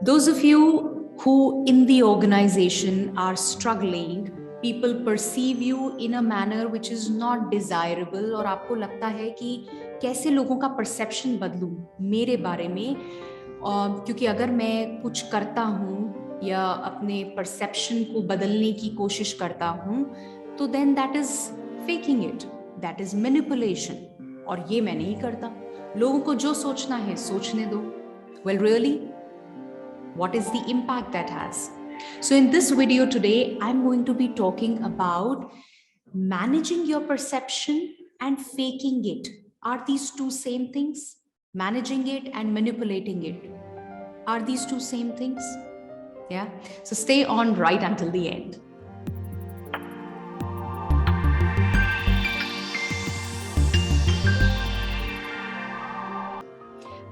Those of you who in the organization are struggling, people perceive you in a manner which is not desirable, और आपको लगता है कि कैसे लोगों का perception बदलूं मेरे बारे में, क्योंकि अगर मैं कुछ करता हूँ या अपने perception को बदलने की कोशिश करता हूँ, तो then that is faking it, that is manipulation, और ये मैं नहीं करता. लोगों को जो सोचना है सोचने दो. Well, really? What is the impact that has? So in this video today, I'm going to be talking about managing your perception and faking it. Are these two same things? Managing it and manipulating it. Are these two same things? Yeah. So stay on right until the end.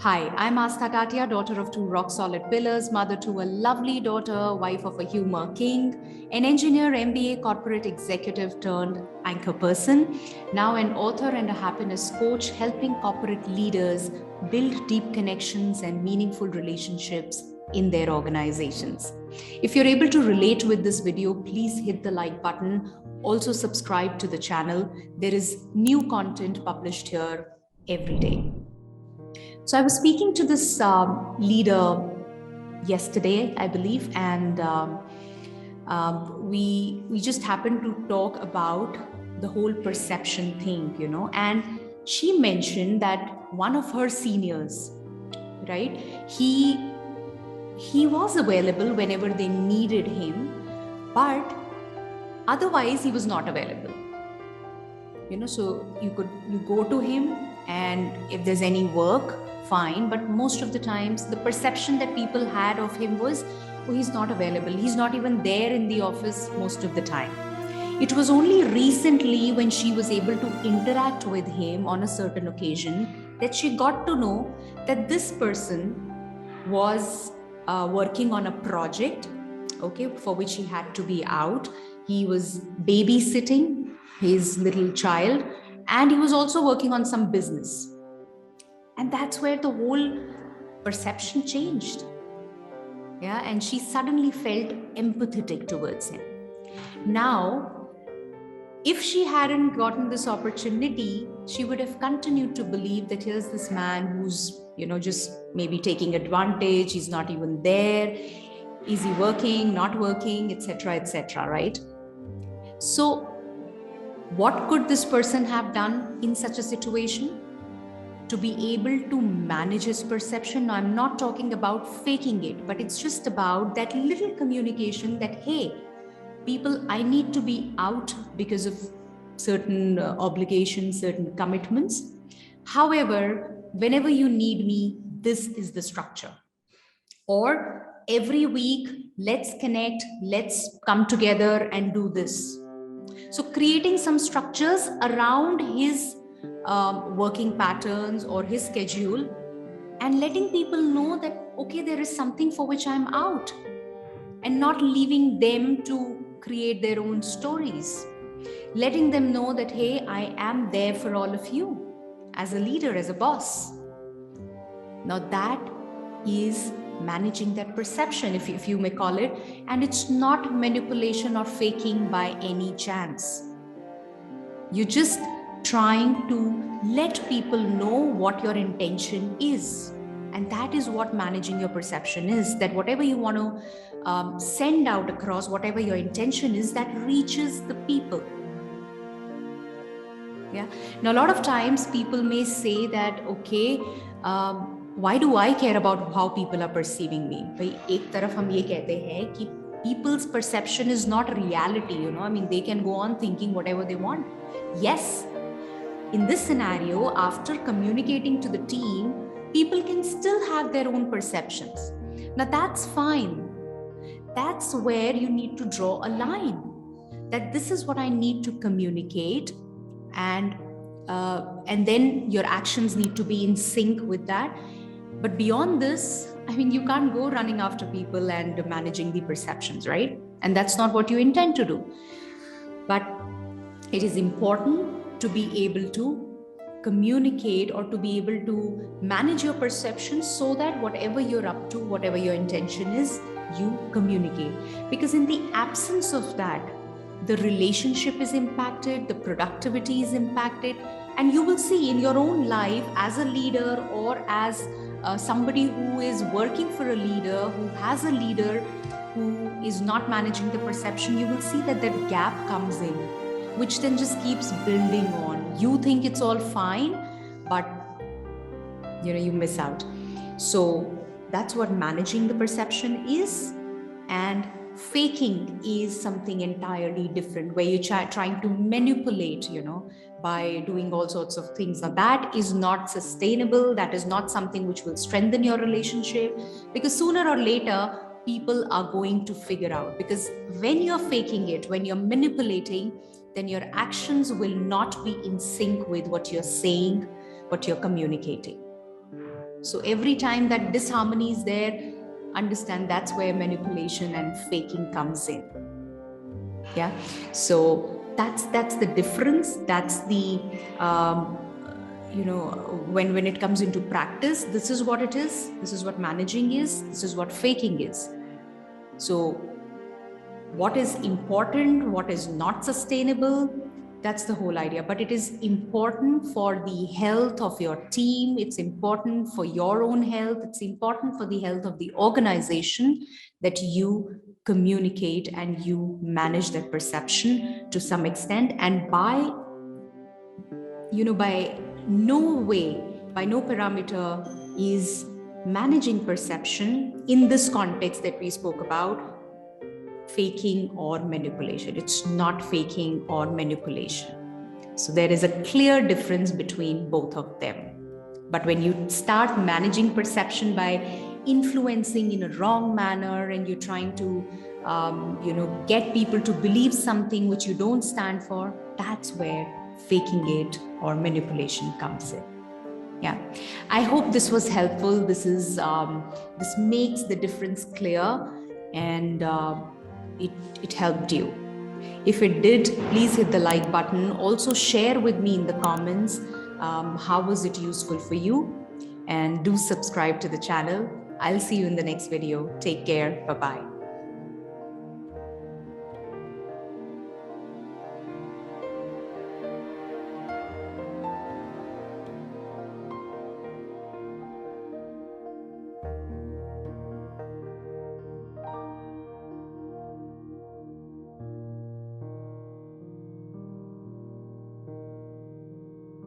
Hi, I'm Aastha Tatia, daughter of two rock-solid pillars, mother to a lovely daughter, wife of a humor king, an engineer, MBA, corporate executive turned anchor person, now an author and a happiness coach, helping corporate leaders build deep connections and meaningful relationships in their organizations. If you're able to relate with this video, please hit the like button. Also subscribe to the channel. There is new content published here every day. So I was speaking to this leader yesterday, I believe, and we just happened to talk about the whole perception thing, you know, and she mentioned that one of her seniors, right, he was available whenever they needed him, but otherwise he was not available. You know, so you go to him, and if there's any work, fine, but most of the times the perception that people had of him was, oh, he's not available, he's not even there in the office most of the time. It was only recently when she was able to interact with him on a certain occasion that she got to know that this person was working on a project, okay, for which he had to be out. He was babysitting his little child, and he was also working on some business. And that's where the whole perception changed. Yeah, and she suddenly felt empathetic towards him. Now, if she hadn't gotten this opportunity, she would have continued to believe that here's this man who's, you know, just maybe taking advantage, he's not even there, is he working, not working, etc., right? So what could this person have done in such a situation? To be able to manage his perception. Now, I'm not talking about faking it, but it's just about that little communication that, hey, people, I need to be out because of certain obligations, certain commitments. However, whenever you need me, this is the structure. Or every week, let's connect, let's come together and do this. So creating some structures around his working patterns or his schedule, and letting people know that, okay, there is something for which I'm out, and not leaving them to create their own stories. Letting them know that, hey, I am there for all of you as a leader, as a boss. Now that is managing that perception, if you may call it, and it's not manipulation or faking by any chance. You're just trying to let people know what your intention is. And that is what managing your perception is, that whatever you want to send out across, whatever your intention is, that reaches the people. Yeah. Now, a lot of times people may say that, okay, why do I care about how people are perceiving me? Bhai, ek taraf hum ye kehte hain ki people's perception is not reality, you know. I mean, they can go on thinking whatever they want. Yes, in this scenario, after communicating to the team, people can still have their own perceptions. Now that's fine. That's where you need to draw a line, that this is what I need to communicate, and then your actions need to be in sync with that. But beyond this, I mean, you can't go running after people and managing the perceptions, right? And that's not what you intend to do. But it is important to be able to communicate or to be able to manage your perception so that whatever you're up to, whatever your intention is, you communicate. Because in the absence of that, the relationship is impacted, the productivity is impacted, and you will see in your own life as a leader or as somebody who is working for a leader, who has a leader who is not managing the perception, you will see that that gap comes in, which then just keeps building on. You think it's all fine, but you miss out. So that's what managing the perception is. And faking is something entirely different, where you're trying to manipulate, by doing all sorts of things. Now that is not sustainable. That is not something which will strengthen your relationship, because sooner or later people are going to figure out. Because when you're faking it, when you're manipulating, then your actions will not be in sync with what you're saying, what you're communicating. So every time that disharmony is there, understand that's where manipulation and faking comes in. Yeah. So that's the difference. That's the when it comes into practice, this is what it is. This is what managing is. This is what faking is. So what is important, what is not sustainable, that's the whole idea. But it is important for the health of your team. It's important for your own health. It's important for the health of the organization that you communicate and you manage that perception to some extent. And by no way, by no parameter is managing perception in this context that we spoke about faking or manipulation. It's not faking or manipulation. So there is a clear difference between both of them. But when you start managing perception by influencing in a wrong manner, and you're trying to get people to believe something which you don't stand for, that's where faking it or manipulation comes in. Yeah, I hope this was helpful. This makes the difference clear, and it helped you. If it did, please hit the like button. Also share with me in the comments how was it useful for you, and do subscribe to the channel. I'll see you in the next video. Take care. Bye-bye.